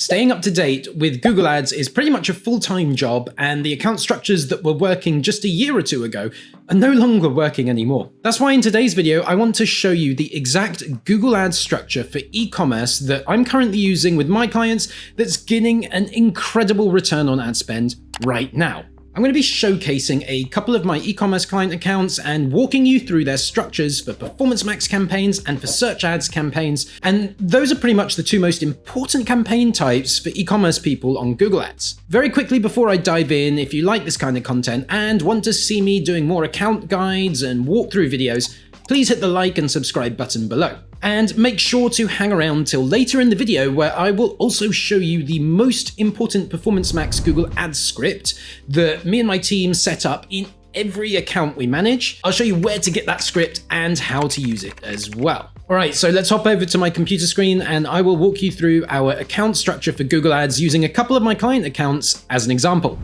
Staying up to date with Google Ads is pretty much a full-time job, and the account structures that were working just a year or two ago are no longer working anymore. That's why in today's video, I want to show you the exact Google Ads structure for e-commerce that I'm currently using with my clients that's getting an incredible return on ad spend right now. I'm going to be showcasing a couple of my e-commerce client accounts and walking you through their structures for Performance Max campaigns and for search ads campaigns. And those are pretty much the two most important campaign types for e-commerce people on Google Ads. Very quickly before I dive in, if you like this kind of content and want to see me doing more account guides and walkthrough videos, please hit the like and subscribe button below. And make sure to hang around till later in the video where I will also show you the most important Performance Max Google Ads script that me and my team set up in every account we manage. I'll show you where to get that script and how to use it as well. All right, so let's hop over to my computer screen and I will walk you through our account structure for Google Ads using a couple of my client accounts as an example.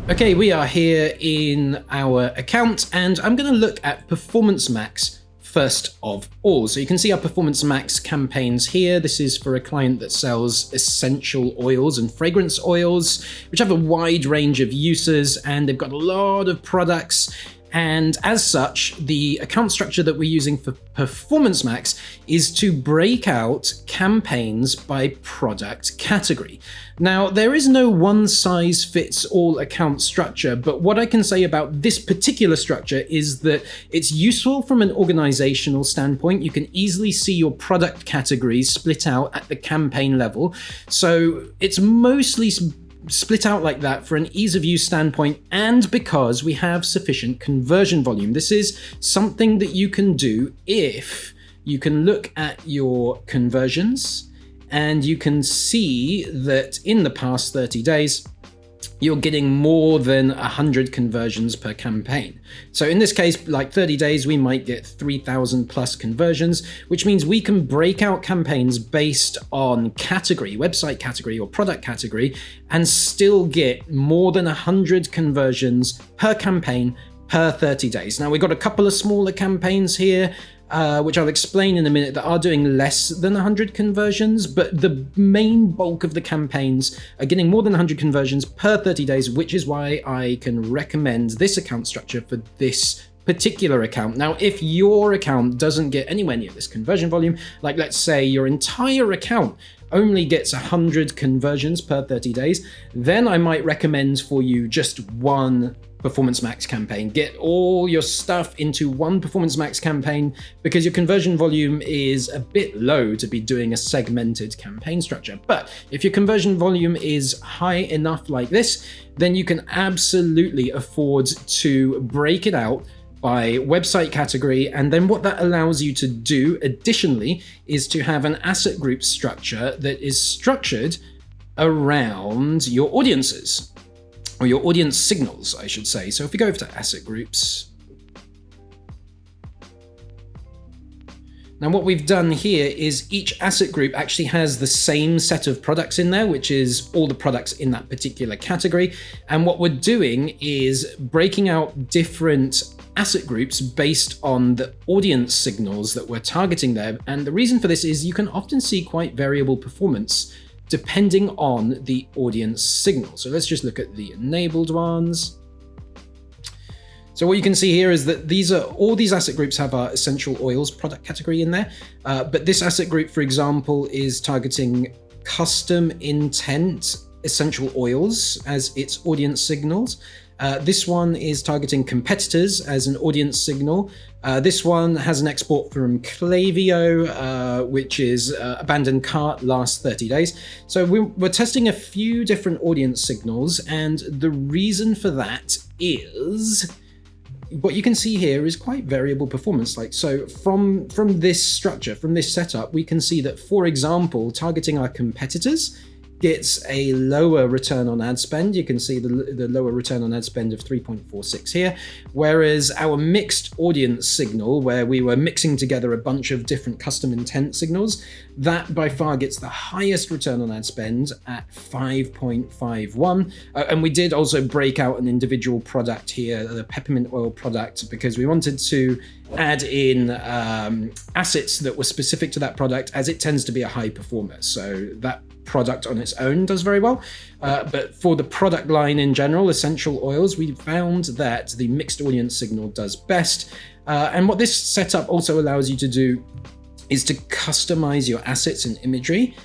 Okay, we are here in our account and I'm going to look at Performance Max first of all. So you can see our Performance Max campaigns here. This is for a client that sells essential oils and fragrance oils, which have a wide range of uses, and they've got a lot of products. And as such, the account structure that we're using for Performance Max is to break out campaigns by product category. Now, there is no one-size-fits-all account structure, but what I can say about this particular structure is that it's useful from an organizational standpoint. You can easily see your product categories split out at the campaign level. So it's mostly split out like that for an ease of use standpoint, and because we have sufficient conversion volume. This is something that you can do if you can look at your conversions and you can see that in the past 30 days, you're getting more than 100 conversions per campaign. So in this case, like 30 days, we might get 3,000 plus conversions, which means we can break out campaigns based on category, website category or product category, and still get more than 100 conversions per campaign per 30 days. Now we've got a couple of smaller campaigns here, which I'll explain in a minute, that are doing less than 100 conversions, but the main bulk of the campaigns are getting more than 100 conversions per 30 days, which is why I can recommend this account structure for this particular account. Now, if your account doesn't get anywhere near this conversion volume, like let's say your entire account only gets 100 conversions per 30 days, then I might recommend for you just one Performance Max campaign. Get all your stuff into one Performance Max campaign because your conversion volume is a bit low to be doing a segmented campaign structure. But if your conversion volume is high enough like this, then you can absolutely afford to break it out by website category. And then what that allows you to do additionally is to have an asset group structure that is structured around your audiences, or your audience signals, I should say. So if we go over to asset groups, now what we've done here is each asset group actually has the same set of products in there, which is all the products in that particular category. And what we're doing is breaking out different asset groups based on the audience signals that we're targeting there. And the reason for this is you can often see quite variable performance depending on the audience signal. So let's just look at the enabled ones. So what you can see here is that all these asset groups have our essential oils product category in there. But this asset group, for example, is targeting custom intent essential oils as its audience signals. This one is targeting competitors as an audience signal. This one has an export from Klaviyo, which is abandoned cart last 30 days. So we're testing a few different audience signals, and the reason for that is what you can see here is quite variable performance. Like, so from this structure, from this setup, we can see that, for example, targeting our competitors gets a lower return on ad spend. You can see the lower return on ad spend of 3.46 here, whereas our mixed audience signal, where we were mixing together a bunch of different custom intent signals, that by far gets the highest return on ad spend at 5.51. And we did also break out an individual product here, the peppermint oil product, because we wanted to add in assets that were specific to that product, as it tends to be a high performer. So that product on its own does very well. But for the product line in general, essential oils, we found that the mixed audience signal does best. And what this setup also allows you to do is to customize your assets and imagery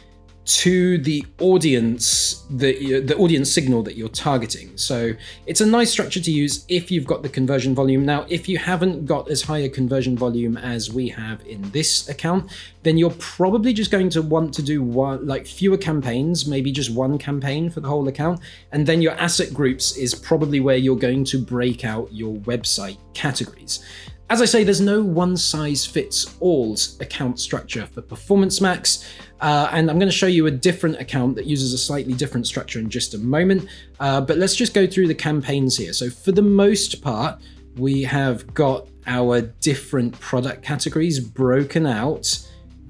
to the audience, the audience signal that you're targeting. So it's a nice structure to use if you've got the conversion volume. Now, if you haven't got as high a conversion volume as we have in this account, then you're probably just going to want to do fewer campaigns, maybe just one campaign for the whole account. And then your asset groups is probably where you're going to break out your website categories. As I say, there's no one-size-fits-all account structure for Performance Max, and I'm going to show you a different account that uses a slightly different structure in just a moment, but let's just go through the campaigns here. So for the most part, we have got our different product categories broken out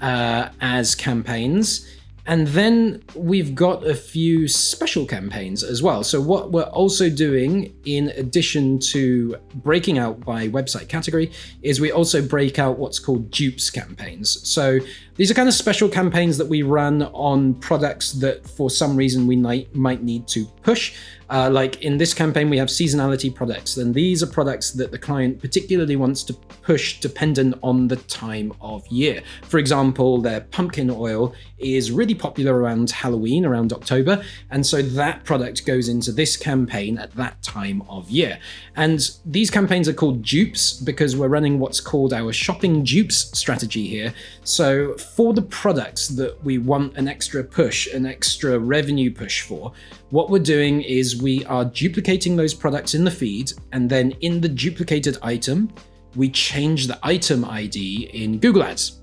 as campaigns. And then we've got a few special campaigns as well. So what we're also doing, in addition to breaking out by website category, is we also break out what's called dupes campaigns. So these are kind of special campaigns that we run on products that for some reason we might need to push. Like in this campaign, we have seasonality products. And these are products that the client particularly wants to push dependent on the time of year. For example, their pumpkin oil is really popular around Halloween, around October. And so that product goes into this campaign at that time of year. And these campaigns are called dupes because we're running what's called our shopping dupes strategy here. So for the products that we want an extra push, an extra revenue push for, what we're doing is we are duplicating those products in the feed, and then in the duplicated item, we change the item ID in Google Ads.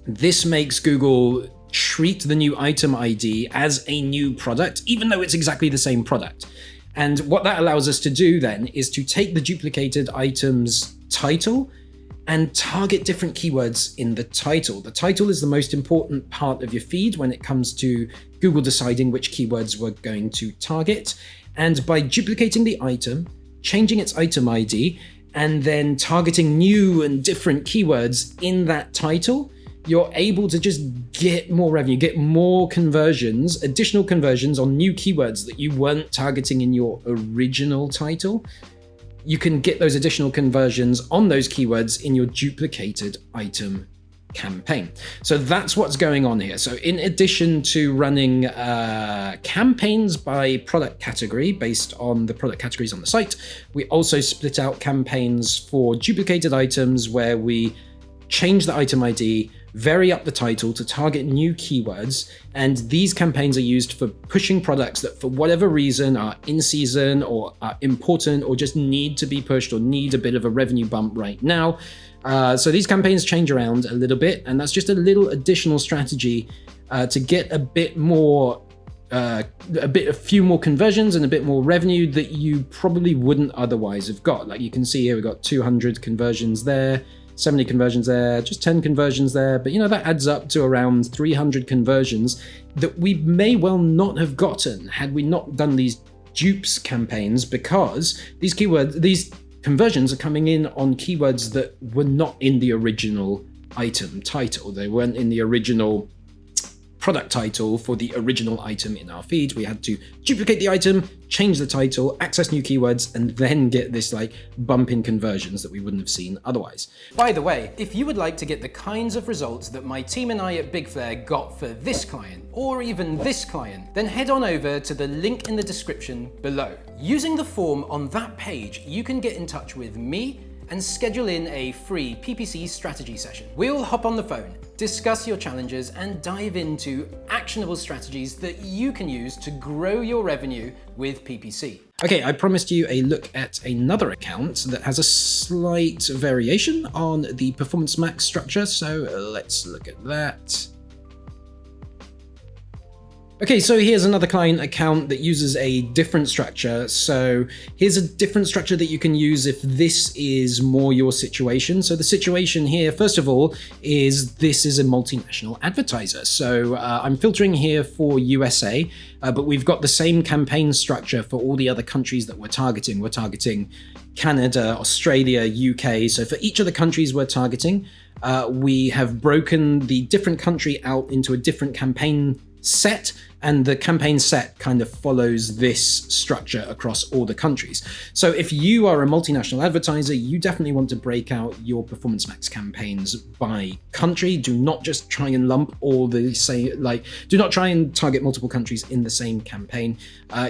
This makes Google treat the new item ID as a new product, even though it's exactly the same product. And what that allows us to do then is to take the duplicated item's title and target different keywords in the title. The title is the most important part of your feed when it comes to Google deciding which keywords we're going to target. And by duplicating the item, changing its item ID, and then targeting new and different keywords in that title, you're able to just get more revenue, get more conversions, additional conversions on new keywords that you weren't targeting in your original title. You can get those additional conversions on those keywords in your duplicated item campaign. So that's what's going on here. So in addition to running campaigns by product category based on the product categories on the site, we also split out campaigns for duplicated items where we change the item ID, vary up the title to target new keywords, and these campaigns are used for pushing products that for whatever reason are in season or are important or just need to be pushed or need a bit of a revenue bump right now. So these campaigns change around a little bit, and that's just a little additional strategy to get a few more conversions and a bit more revenue that you probably wouldn't otherwise have got. Like you can see here, we've got 200 conversions there, 70 conversions there, just 10 conversions there. But that adds up to around 300 conversions that we may well not have gotten had we not done these dupes campaigns, because these conversions are coming in on keywords that were not in the original item title. They weren't in the original product title for the original item in our feed. We had to duplicate the item, change the title, access new keywords, and then get this bump in conversions that we wouldn't have seen otherwise. By the way, if you would like to get the kinds of results that my team and I at Big Flare got for this client, or even this client, then head on over to the link in the description below. Using the form on that page, you can get in touch with me and schedule in a free PPC strategy session. We'll hop on the phone, discuss your challenges, and dive into actionable strategies that you can use to grow your revenue with PPC. Okay, I promised you a look at another account that has a slight variation on the Performance Max structure, so let's look at that. Okay, so here's another client account that uses a different structure. So here's a different structure that you can use if this is more your situation. So the situation here, first of all, is this is a multinational advertiser. So I'm filtering here for USA, but we've got the same campaign structure for all the other countries that we're targeting. We're targeting Canada, Australia, UK. So for each of the countries we're targeting, we have broken the different country out into a different campaign set and the campaign set kind of follows this structure across all the countries. So if you are a multinational advertiser, you definitely want to break out your Performance Max campaigns by country. Do not just try and lump all the same, do not try and target multiple countries in the same campaign.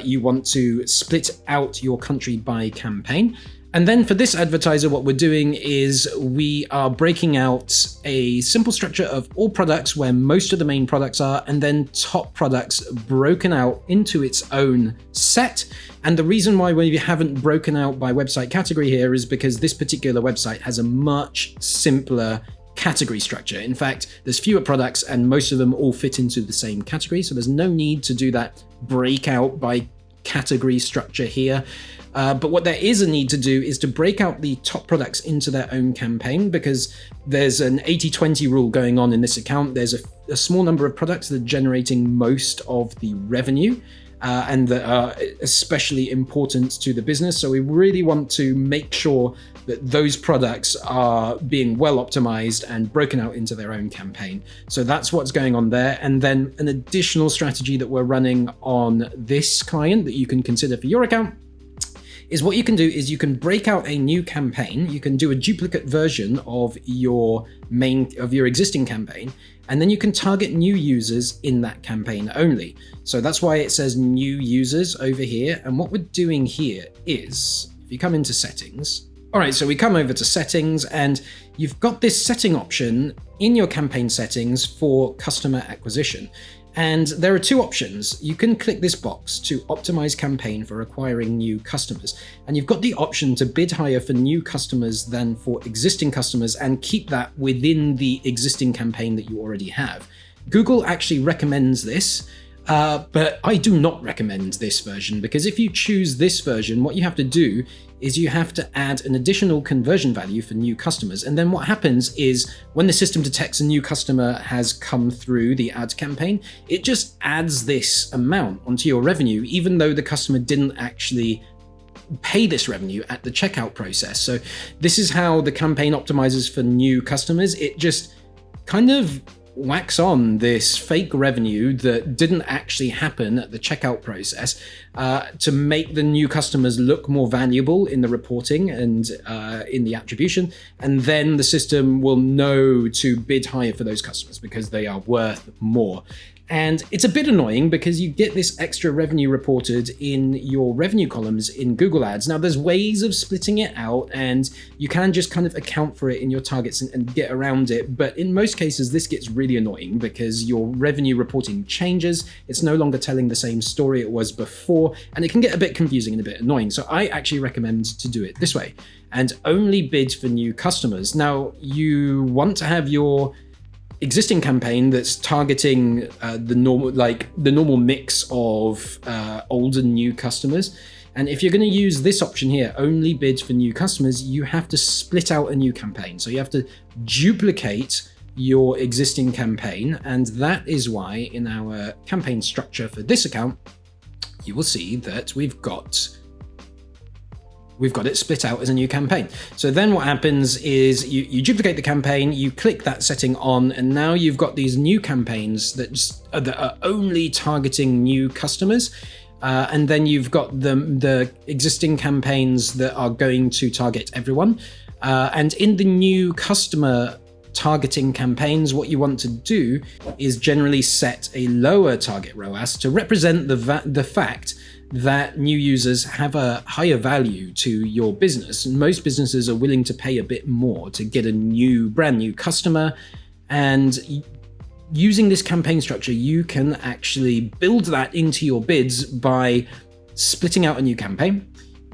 You want to split out your country by campaign. And then for this advertiser, what we're doing is we are breaking out a simple structure of all products where most of the main products are, and then top products broken out into its own set. And the reason why we haven't broken out by website category here is because this particular website has a much simpler category structure. In fact, there's fewer products and most of them all fit into the same category. So there's no need to do that breakout by category structure here. But what there is a need to do is to break out the top products into their own campaign, because there's an 80-20 rule going on in this account. There's a small number of products that are generating most of the revenue and that are especially important to the business. So we really want to make sure that those products are being well optimized and broken out into their own campaign. So that's what's going on there. And then an additional strategy that we're running on this client that you can consider for your account is what you can do is you can break out a new campaign. You can do a duplicate version of your existing campaign, and then you can target new users in that campaign only. So that's why it says new users over here. And what we're doing here is, if you come into settings, all right, so we come over to settings and you've got this setting option in your campaign settings for customer acquisition. And there are two options. You can click this box to optimize campaign for acquiring new customers. And you've got the option to bid higher for new customers than for existing customers and keep that within the existing campaign that you already have. Google actually recommends this, but I do not recommend this version, because if you choose this version, what you have to do is you have to add an additional conversion value for new customers. And then what happens is when the system detects a new customer has come through the ad campaign, it just adds this amount onto your revenue, even though the customer didn't actually pay this revenue at the checkout process. So this is how the campaign optimizes for new customers. It just kind of whacks on this fake revenue that didn't actually happen at the checkout process to make the new customers look more valuable in the reporting and in the attribution. And then the system will know to bid higher for those customers because they are worth more. And it's a bit annoying because you get this extra revenue reported in your revenue columns in Google Ads. Now, there's ways of splitting it out, and you can just kind of account for it in your targets and get around it. But in most cases, this gets really annoying because your revenue reporting changes. It's no longer telling the same story it was before, and it can get a bit confusing and a bit annoying. So I actually recommend to do it this way and only bid for new customers. Now, you want to have your existing campaign that's targeting the normal mix of old and new customers. And if you're going to use this option here, only bid for new customers, you have to split out a new campaign. So you have to duplicate your existing campaign. And that is why in our campaign structure for this account, you will see that we've got it split out as a new campaign. So then what happens is you duplicate the campaign, you click that setting on, and now you've got these new campaigns that are only targeting new customers. And then you've got the existing campaigns that are going to target everyone. And in the new customer targeting campaigns, what you want to do is generally set a lower target ROAS to represent the fact that new users have a higher value to your business. And most businesses are willing to pay a bit more to get a brand new customer. And using this campaign structure, you can actually build that into your bids by splitting out a new campaign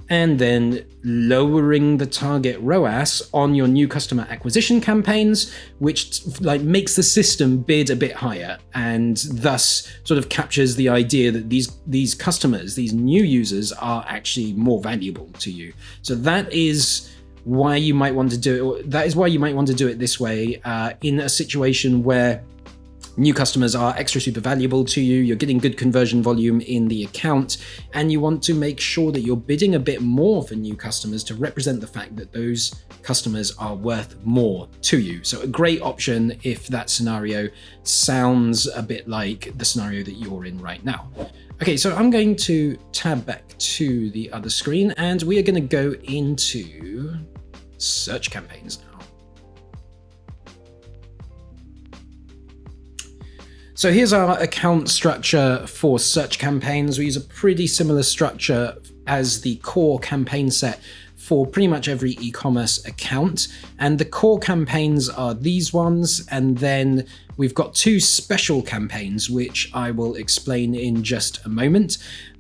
and then lowering the target ROAS on your new customer acquisition campaigns, which makes the system bid a bit higher and thus sort of captures the idea that these customers, these new users, are actually more valuable to you. So that is why you might want to do it. That is why you might want to do it this way in a situation where New customers are extra super valuable to you, you're getting good conversion volume in the account, and you want to make sure that you're bidding a bit more for new customers to represent the fact that those customers are worth more to you. So a great option if that scenario sounds a bit like the scenario that you're in right now. Okay, so I'm going to tab back to the other screen and we are going to go into search campaigns now. So here's our account structure for search campaigns. We use a pretty similar structure as the core campaign set for pretty much every e-commerce account. And the core campaigns are these ones. And then we've got two special campaigns, which I will explain in just a moment.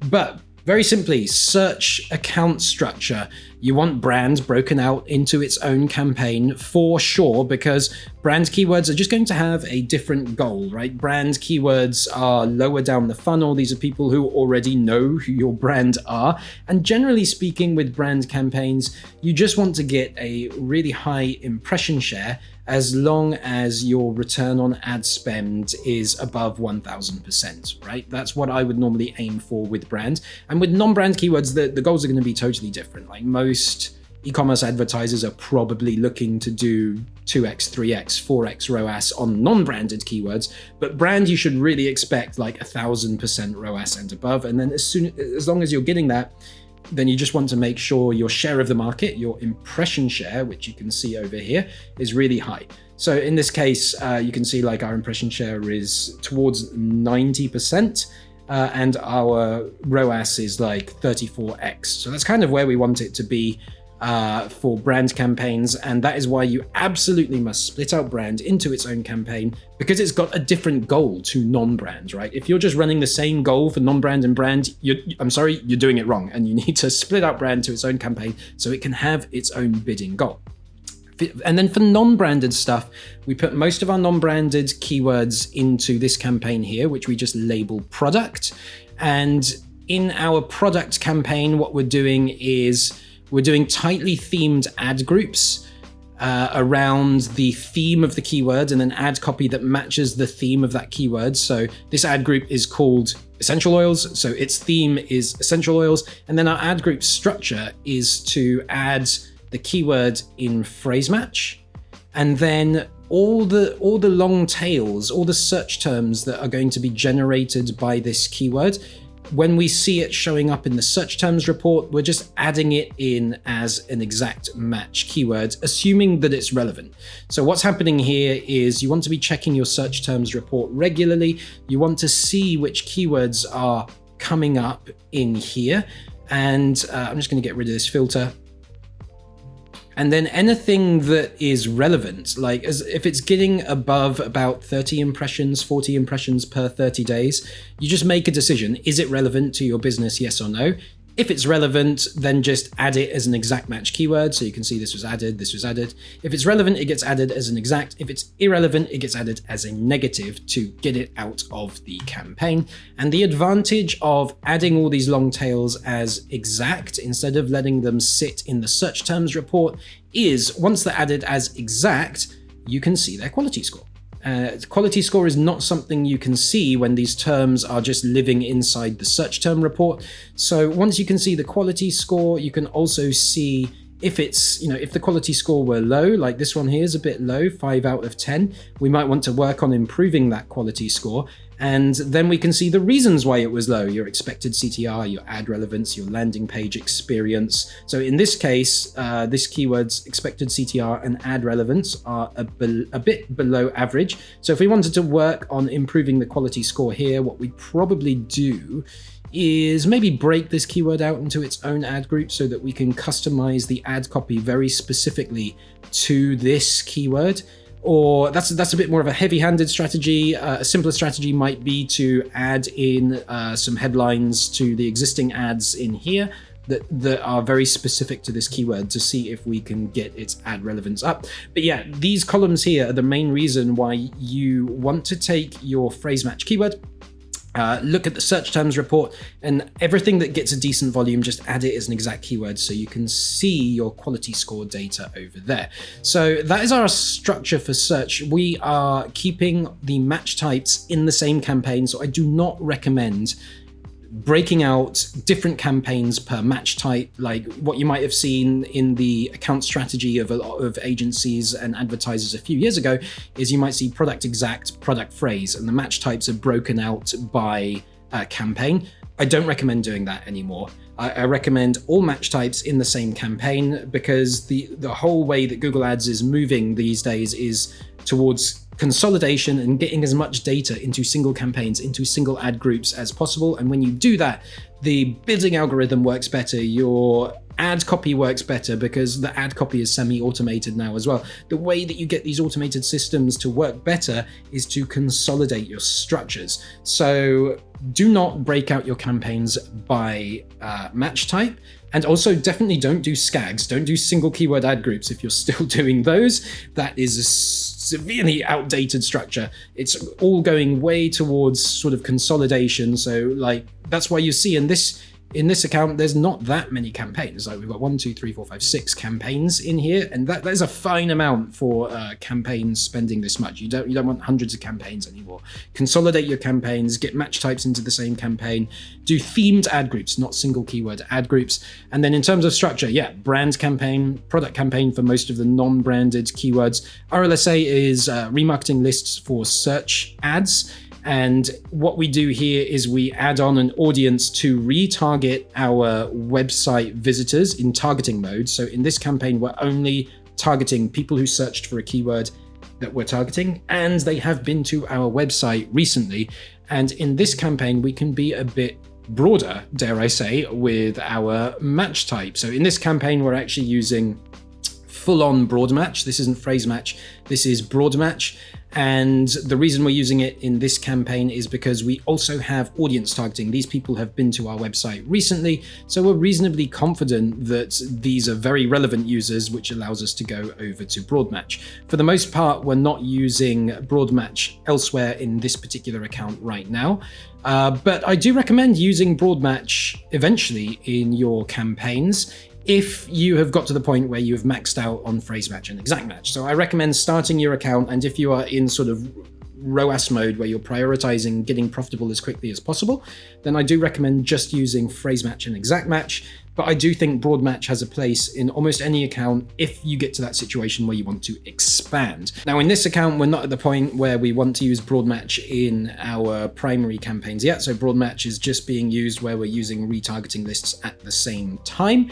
But very simply, search account structure. You want brand broken out into its own campaign for sure, because brand keywords are just going to have a different goal, right? Brand keywords are lower down the funnel. These are people who already know who your brand are. And generally speaking, with brand campaigns, you just want to get a really high impression share as long as your return on ad spend is above 1000%, right? That's what I would normally aim for with brand. And with non-brand keywords, the goals are going to be totally different. Like most e-commerce advertisers are probably looking to do 2x, 3x, 4x ROAS on non-branded keywords, but brand you should really expect like 1000% ROAS and above. And then as long as you're getting that, then you just want to make sure your share of the market, your impression share, which you can see over here, is really high. So in this case, you can see like our impression share is towards 90%, and our ROAS is like 34x. So that's kind of where we want it to be for brand campaigns, and that is why you absolutely must split out brand into its own campaign, because it's got a different goal to non-brand, right? If you're just running the same goal for non-brand and brand, I'm sorry, you're doing it wrong, and you need to split out brand to its own campaign so it can have its own bidding goal. And then for non-branded stuff, we put most of our non-branded keywords into this campaign here, which we just label product. And in our product campaign, what we're doing is we're doing tightly themed ad groups around the theme of the keyword, and then ad copy that matches the theme of that keyword. So this ad group is called essential oils, so its theme is essential oils. And then our ad group structure is to add the keyword in phrase match, and then all the long tails, all the search terms that are going to be generated by this keyword. When we see it showing up in the search terms report, we're just adding it in as an exact match keyword, assuming that it's relevant. So what's happening here is you want to be checking your search terms report regularly. You want to see which keywords are coming up in here. And I'm just going to get rid of this filter. And then anything that is relevant, like if it's getting above about 30 impressions, 40 impressions per 30 days, you just make a decision. Is it relevant to your business, yes or no? If it's relevant, then just add it as an exact match keyword. So you can see this was added, this was added. If it's relevant, it gets added as an exact. If it's irrelevant, it gets added as a negative to get it out of the campaign. And the advantage of adding all these long tails as exact instead of letting them sit in the search terms report is once they're added as exact, you can see their quality score. Quality score is not something you can see when these terms are just living inside the search term report. So once you can see the quality score, you can also see if it's, if the quality score were low, like this one here is a bit low, 5 out of 10, we might want to work on improving that quality score. And then we can see the reasons why it was low, your expected CTR, your ad relevance, your landing page experience. So in this case, this keyword's expected CTR and ad relevance are a bit below average. So if we wanted to work on improving the quality score here, what we probably do is maybe break this keyword out into its own ad group so that we can customize the ad copy very specifically to this keyword. Or that's a bit more of a heavy-handed strategy. A simpler strategy might be to add in some headlines to the existing ads in here that are very specific to this keyword to see if we can get its ad relevance up. But yeah, these columns here are the main reason why you want to take your phrase match keyword, look at the search terms report, and everything that gets a decent volume, just add it as an exact keyword so you can see your quality score data over there. So that is our structure for search. We are keeping the match types in the same campaign, so I do not recommend breaking out different campaigns per match type, like what you might have seen in the account strategy of a lot of agencies and advertisers a few years ago, is you might see product exact, product phrase, and the match types are broken out by campaign. I don't recommend doing that anymore. I recommend all match types in the same campaign, because the whole way that Google Ads is moving these days is towards consolidation and getting as much data into single campaigns, into single ad groups as possible. And when you do that, the bidding algorithm works better, your ad copy works better, because the ad copy is semi-automated now as well. The way that you get these automated systems to work better is to consolidate your structures. So do not break out your campaigns by match type. And also definitely don't do SKAGs, don't do single keyword ad groups if you're still doing those. That is a severely outdated structure. It's all going way towards sort of consolidation. So like, that's why you see in this account, there's not that many campaigns. Like we've got 1, 2, 3, 4, 5, 6 campaigns in here, and that is a fine amount for campaigns spending this much. You don't want hundreds of campaigns anymore. Consolidate your campaigns, get match types into the same campaign, do themed ad groups, not single keyword ad groups. And then in terms of structure, yeah, brand campaign, product campaign for most of the non-branded keywords. RLSA is remarketing lists for search ads. And what we do here is we add on an audience to retarget our website visitors in targeting mode. So in this campaign, we're only targeting people who searched for a keyword that we're targeting, and they have been to our website recently. And in this campaign, we can be a bit broader, dare I say, with our match type. So in this campaign, we're actually using full-on broad match. This isn't phrase match, this is broad match. And the reason we're using it in this campaign is because we also have audience targeting. These people have been to our website recently, so we're reasonably confident that these are very relevant users, which allows us to go over to broad match. For the most part, we're not using broad match elsewhere in this particular account right now. But I do recommend using broad match eventually in your campaigns if you have got to the point where you have maxed out on phrase match and exact match. So I recommend starting your account, and if you are in sort of ROAS mode where you're prioritizing getting profitable as quickly as possible, then I do recommend just using phrase match and exact match. But I do think broad match has a place in almost any account if you get to that situation where you want to expand. Now in this account, we're not at the point where we want to use broad match in our primary campaigns yet. So broad match is just being used where we're using retargeting lists at the same time.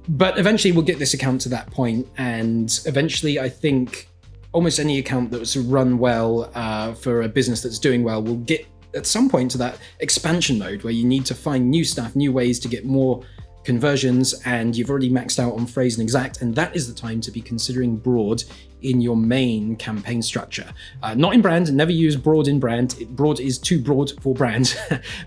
But eventually we'll get this account to that point, and eventually I think almost any account that's run well for a business that's doing well will get at some point to that expansion mode where you need to find new stuff, new ways to get more conversions, and you've already maxed out on phrase and exact, and that is the time to be considering broad in your main campaign structure. Not in brand, never use broad in brand. Broad is too broad for brand,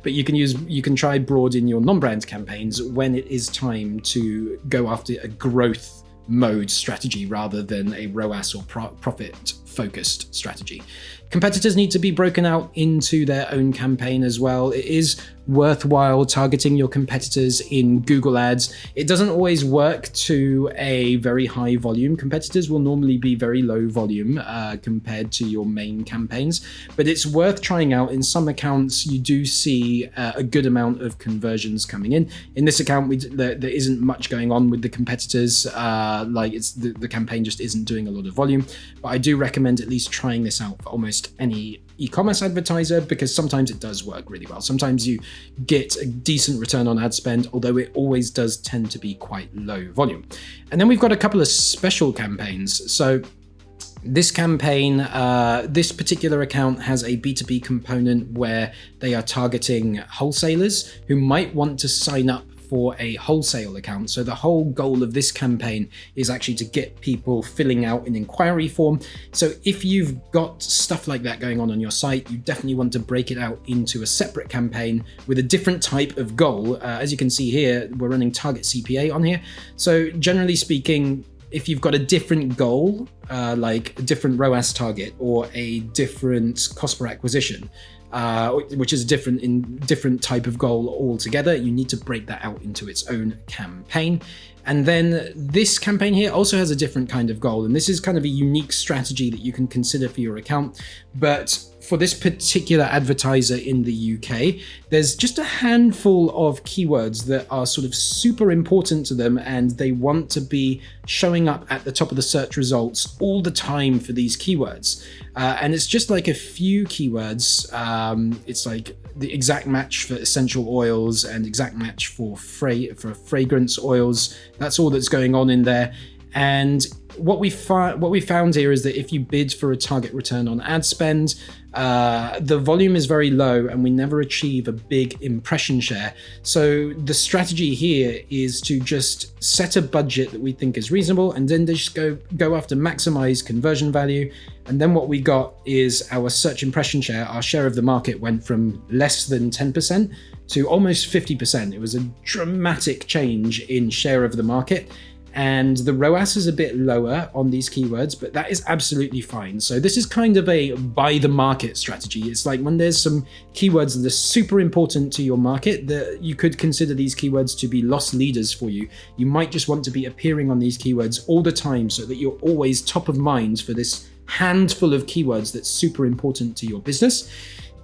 but you can try broad in your non-brand campaigns when it is time to go after a growth mode strategy rather than a ROAS or profit focused strategy. Competitors need to be broken out into their own campaign as well. It is worthwhile targeting your competitors in Google Ads. It doesn't always work to a very high volume. Competitors will normally be very low volume compared to your main campaigns, but it's worth trying out. In some accounts, you do see a good amount of conversions coming in. In this account, there isn't much going on with the competitors. The campaign just isn't doing a lot of volume, but I do recommend at least trying this out for almost any e-commerce advertiser, because sometimes it does work really well. Sometimes you get a decent return on ad spend, although it always does tend to be quite low volume. And then we've got a couple of special campaigns. So this campaign, this particular account has a B2B component where they are targeting wholesalers who might want to sign up for a wholesale account. So the whole goal of this campaign is actually to get people filling out an inquiry form. So if you've got stuff like that going on your site, you definitely want to break it out into a separate campaign with a different type of goal. As you can see here, we're running target CPA on here. So generally speaking, if you've got a different goal like a different ROAS target or a different cost per acquisition, which is a different type of goal altogether. You need to break that out into its own campaign. And then this campaign here also has a different kind of goal. And this is kind of a unique strategy that you can consider for your account. But for this particular advertiser in the UK, there's just a handful of keywords that are sort of super important to them, and they want to be showing up at the top of the search results all the time for these keywords. And it's just like a few keywords. It's like the exact match for essential oils and exact match for fragrance oils. That's all that's going on in there. And what we found here is that if you bid for a target return on ad spend, the volume is very low and we never achieve a big impression share. So the strategy here is to just set a budget that we think is reasonable and then just go after maximize conversion value. And then what we got is our search impression share. Our share of the market went from less than 10% to almost 50%. It was a dramatic change in share of the market. And the ROAS is a bit lower on these keywords, but that is absolutely fine. So this is kind of a buy the market strategy. It's like when there's some keywords that are super important to your market, that you could consider these keywords to be loss leaders for you. You might just want to be appearing on these keywords all the time so that you're always top of mind for this handful of keywords that's super important to your business.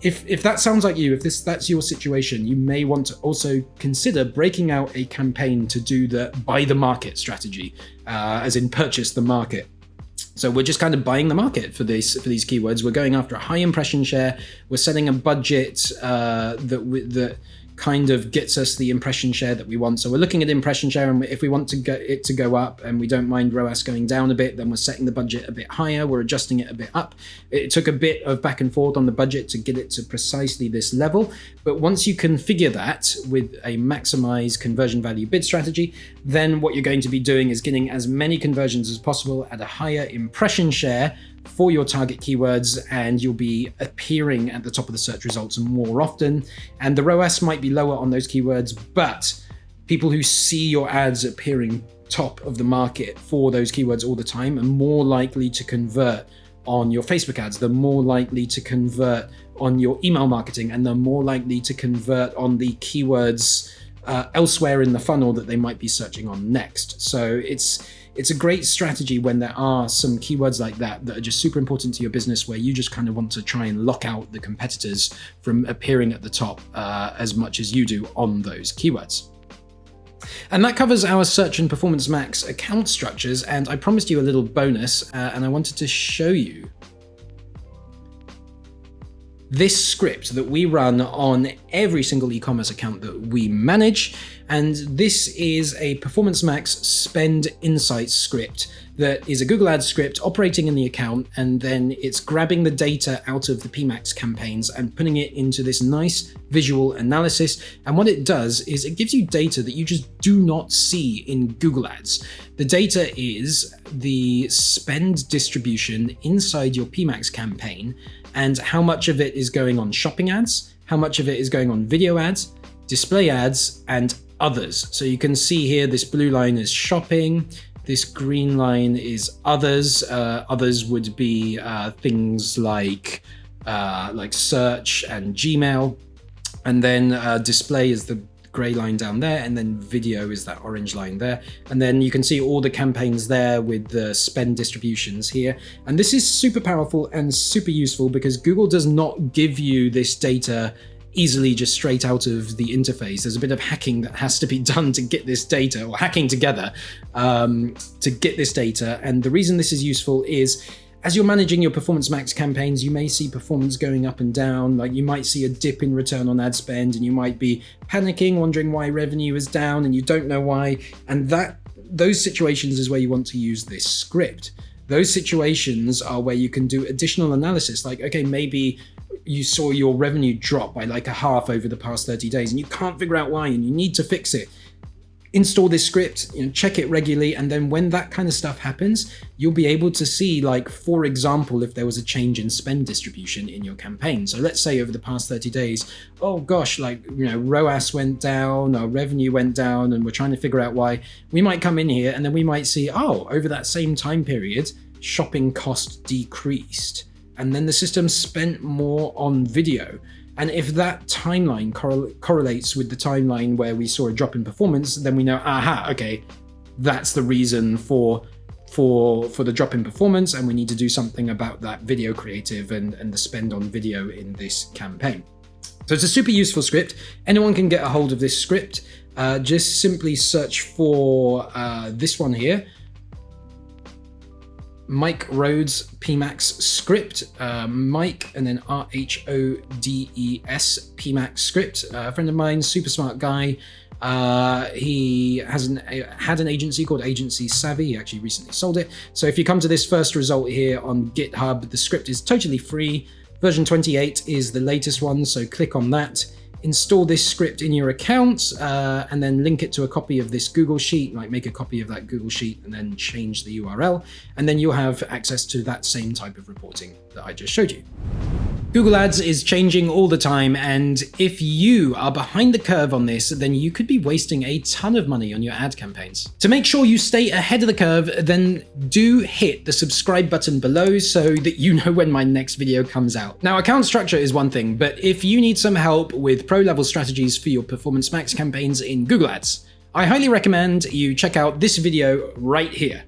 If that sounds like you, if that's your situation, you may want to also consider breaking out a campaign to do the buy the market strategy, as in purchase the market. So we're just kind of buying the market for these keywords. We're going after a high impression share. We're setting a budget that kind of gets us the impression share that we want. So we're looking at impression share, and if we want to get it to go up and we don't mind ROAS going down a bit, then we're setting the budget a bit higher. We're adjusting it a bit up. It took a bit of back and forth on the budget to get it to precisely this level. But once you configure that with a maximize conversion value bid strategy, then what you're going to be doing is getting as many conversions as possible at a higher impression share for your target keywords, and you'll be appearing at the top of the search results more often. And the ROAS might be lower on those keywords, but people who see your ads appearing top of the market for those keywords all the time are more likely to convert on your Facebook ads. They're more likely to convert on your email marketing, and they're more likely to convert on the keywords elsewhere in the funnel that they might be searching on next. So it's a great strategy when there are some keywords like that are just super important to your business, where you just kind of want to try and lock out the competitors from appearing at the top as much as you do on those keywords. And that covers our Search and Performance Max account structures. And I promised you a little bonus, and I wanted to show you this script that we run on every single e-commerce account that we manage. And this is a Performance Max Spend Insights script that is a Google Ads script operating in the account, and then it's grabbing the data out of the PMax campaigns and putting it into this nice visual analysis. And what it does is it gives you data that you just do not see in Google Ads. The data is the spend distribution inside your PMax campaign, and how much of it is going on shopping ads, how much of it is going on video ads, display ads, and others. So you can see here, this blue line is shopping, this green line is others. Others would be things like search and Gmail, and then display is the gray line down there, and then video is that orange line there. And then you can see all the campaigns there with the spend distributions here. And this is super powerful and super useful because Google does not give you this data easily just straight out of the interface. There's a bit of hacking that has to be done to get this data, or hacking together to get this data. And the reason this is useful is, as you're managing your Performance Max campaigns, you may see performance going up and down. Like you might see a dip in return on ad spend, and you might be panicking, wondering why revenue is down, and you don't know why. And those situations is where you want to use this script. Those situations are where you can do additional analysis. Like, okay, maybe you saw your revenue drop by like a half over the past 30 days, and you can't figure out why, and you need to fix it. Install this script, check it regularly, and then when that kind of stuff happens, you'll be able to see, like, for example, if there was a change in spend distribution in your campaign. So let's say over the past 30 days, oh gosh, ROAS went down, our revenue went down, and we're trying to figure out why. We might come in here and then we might see, oh, over that same time period, shopping cost decreased, and then the system spent more on video. And if that timeline correlates with the timeline where we saw a drop in performance, then we know, aha, okay, that's the reason for the drop in performance, and we need to do something about that video creative and the spend on video in this campaign. So it's a super useful script. Anyone can get a hold of this script. Just simply search for this one here, Mike Rhodes PMax script, Mike and then RHODES PMax script. A friend of mine, super smart guy. He had an agency called Agency Savvy. He actually recently sold it. So if you come to this first result here on GitHub, the script is totally free. Version 28 is the latest one, so click on that. Install this script in your account, and then link it to a copy of this Google Sheet, like make a copy of that Google Sheet and then change the URL, and then you'll have access to that same type of reporting that I just showed you. Google Ads is changing all the time, and if you are behind the curve on this, then you could be wasting a ton of money on your ad campaigns. To make sure you stay ahead of the curve, then do hit the subscribe button below so that you know when my next video comes out. Now, account structure is one thing, but if you need some help with pro-level strategies for your Performance Max campaigns in Google Ads, I highly recommend you check out this video right here.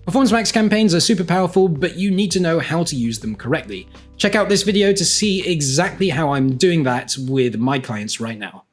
Performance Max campaigns are super powerful, but you need to know how to use them correctly. Check out this video to see exactly how I'm doing that with my clients right now.